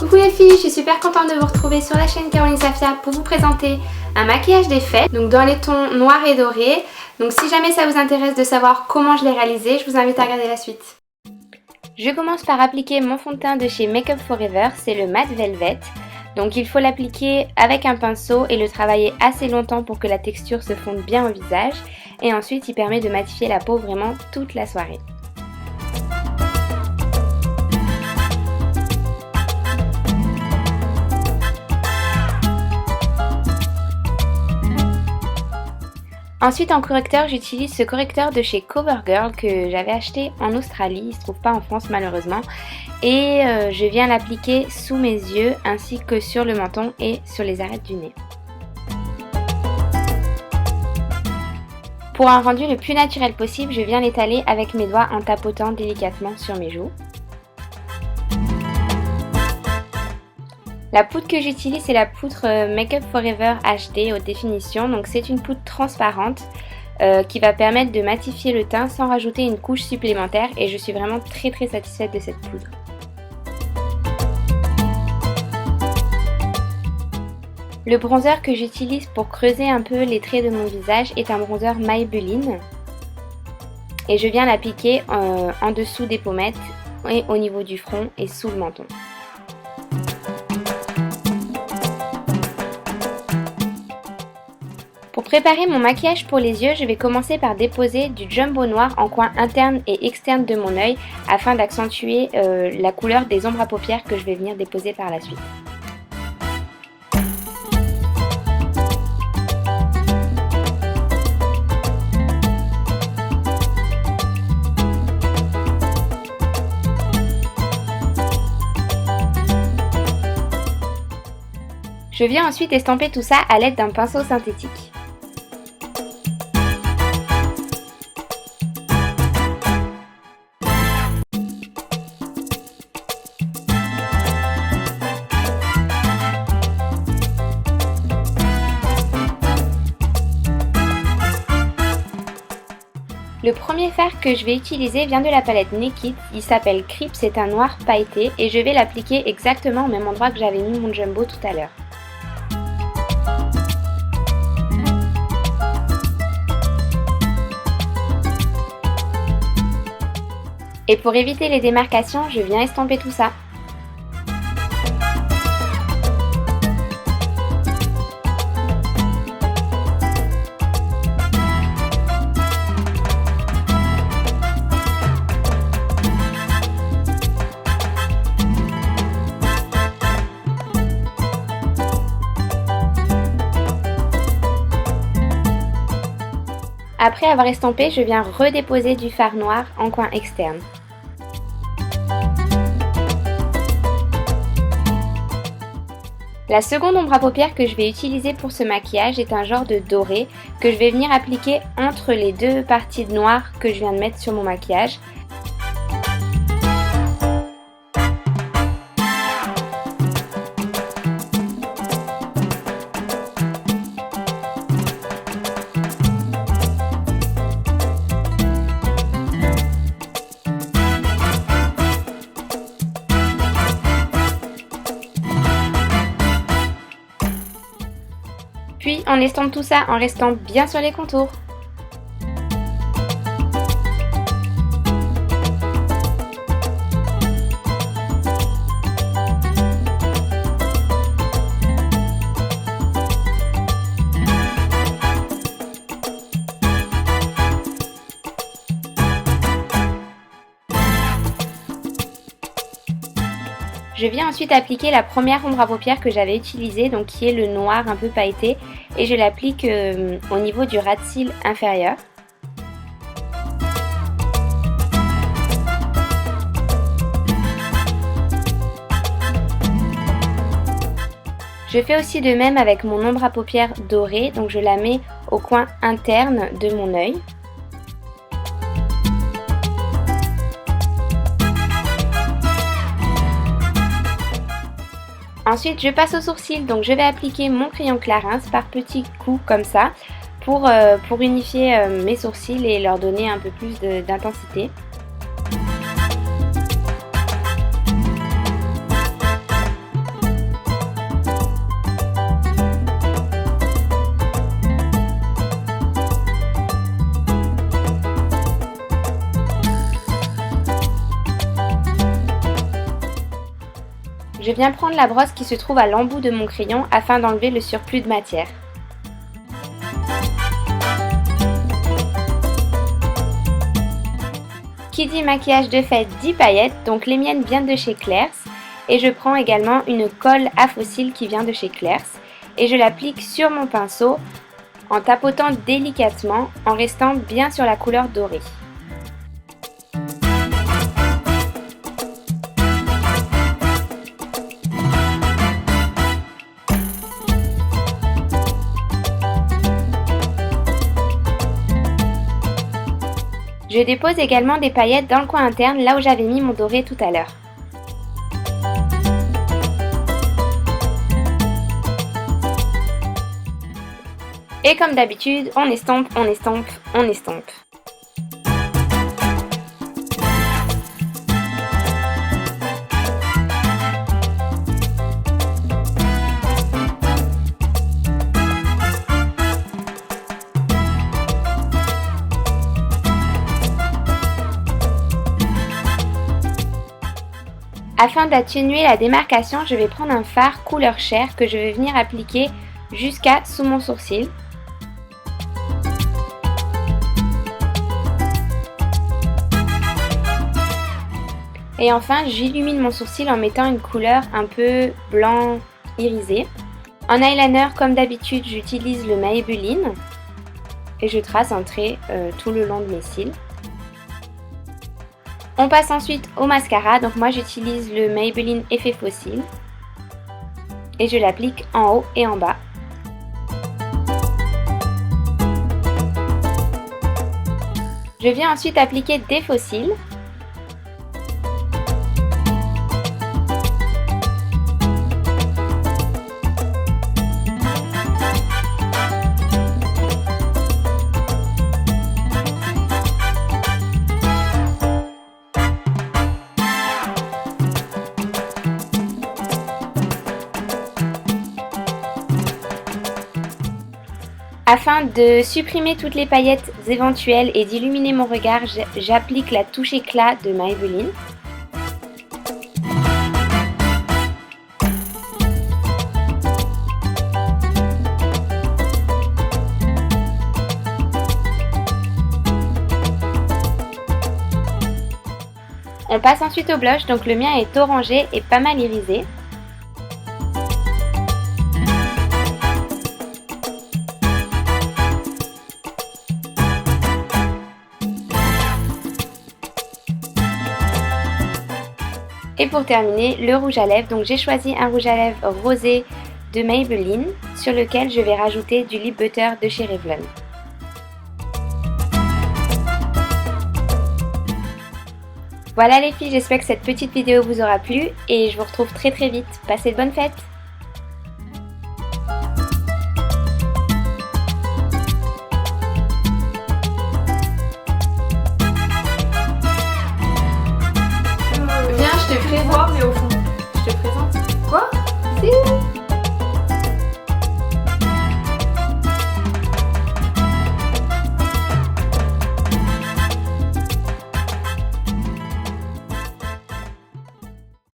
Coucou les filles, je suis super contente de vous retrouver sur la chaîne Caroline Safia pour vous présenter un maquillage des fêtes, donc dans les tons noirs et dorés. Donc si jamais ça vous intéresse de savoir comment je l'ai réalisé, je vous invite à regarder la suite. Je commence par appliquer mon fond de teint de chez Make Up For Ever, c'est le Matte Velvet. Donc il faut l'appliquer avec un pinceau et le travailler assez longtemps pour que la texture se fonde bien au visage. Et ensuite il permet de matifier la peau vraiment toute la soirée. Ensuite en correcteur, j'utilise ce correcteur de chez CoverGirl que j'avais acheté en Australie, il ne se trouve pas en France malheureusement. Et je viens l'appliquer sous mes yeux ainsi que sur le menton et sur les arêtes du nez. Pour un rendu le plus naturel possible, je viens l'étaler avec mes doigts en tapotant délicatement sur mes joues. La poudre que j'utilise, c'est la poudre Make Up For Ever HD haute définition. Donc c'est une poudre transparente qui va permettre de matifier le teint sans rajouter une couche supplémentaire. Et je suis vraiment très satisfaite de cette poudre. Le bronzer que j'utilise pour creuser un peu les traits de mon visage est un bronzer Maybelline. Et je viens l'appliquer en dessous des pommettes et au niveau du front et sous le menton. Pour préparer mon maquillage pour les yeux, je vais commencer par déposer du jumbo noir en coin interne et externe de mon œil afin d'accentuer la couleur des ombres à paupières que je vais venir déposer par la suite. Je viens ensuite estomper tout ça à l'aide d'un pinceau synthétique. Le premier fard que je vais utiliser vient de la palette Naked, il s'appelle Creep, c'est un noir pailleté et je vais l'appliquer exactement au même endroit que j'avais mis mon jumbo tout à l'heure. Et pour éviter les démarcations, je viens estomper tout ça. Après avoir estompé, je viens redéposer du fard noir en coin externe. La seconde ombre à paupières que je vais utiliser pour ce maquillage est un genre de doré que je vais venir appliquer entre les deux parties de noir que je viens de mettre sur mon maquillage. Puis on estompe tout ça en restant bien sur les contours. Je viens ensuite appliquer la première ombre à paupières que j'avais utilisée, donc qui est le noir un peu pailleté, et je l'applique au niveau du ras de cils inférieur. Je fais aussi de même avec mon ombre à paupières dorée, donc je la mets au coin interne de mon œil. Ensuite je passe aux sourcils, donc je vais appliquer mon crayon Clarins par petits coups comme ça pour unifier mes sourcils et leur donner un peu plus Je viens prendre la brosse qui se trouve à l'embout de mon crayon afin d'enlever le surplus de matière. Qui dit maquillage de fête dit paillettes, donc les miennes viennent de chez Claire's. Et je prends également une colle à fossiles qui vient de chez Claire's. Et je l'applique sur mon pinceau en tapotant délicatement en restant bien sur la couleur dorée. Je dépose également des paillettes dans le coin interne, là où j'avais mis mon doré tout à l'heure. Et comme d'habitude, on estompe, on estompe, on estompe. Afin d'atténuer la démarcation, je vais prendre un fard couleur chair que je vais venir appliquer jusqu'à sous mon sourcil. Et enfin, j'illumine mon sourcil en mettant une couleur un peu blanc irisé. En eyeliner, comme d'habitude, j'utilise le Maybelline et je trace un trait tout le long de mes cils. On passe ensuite au mascara, donc moi j'utilise le Maybelline Effet Faux Cils et je l'applique en haut et en bas. Je viens ensuite appliquer des faux cils. Afin de supprimer toutes les paillettes éventuelles et d'illuminer mon regard, j'applique la touche éclat de Maybelline. On passe ensuite au blush, donc le mien est orangé et pas mal irisé. Et pour terminer, le rouge à lèvres. Donc j'ai choisi un rouge à lèvres rosé de Maybelline sur lequel je vais rajouter du lip butter de chez Revlon. Voilà les filles, j'espère que cette petite vidéo vous aura plu et je vous retrouve très vite. Passez de bonnes fêtes!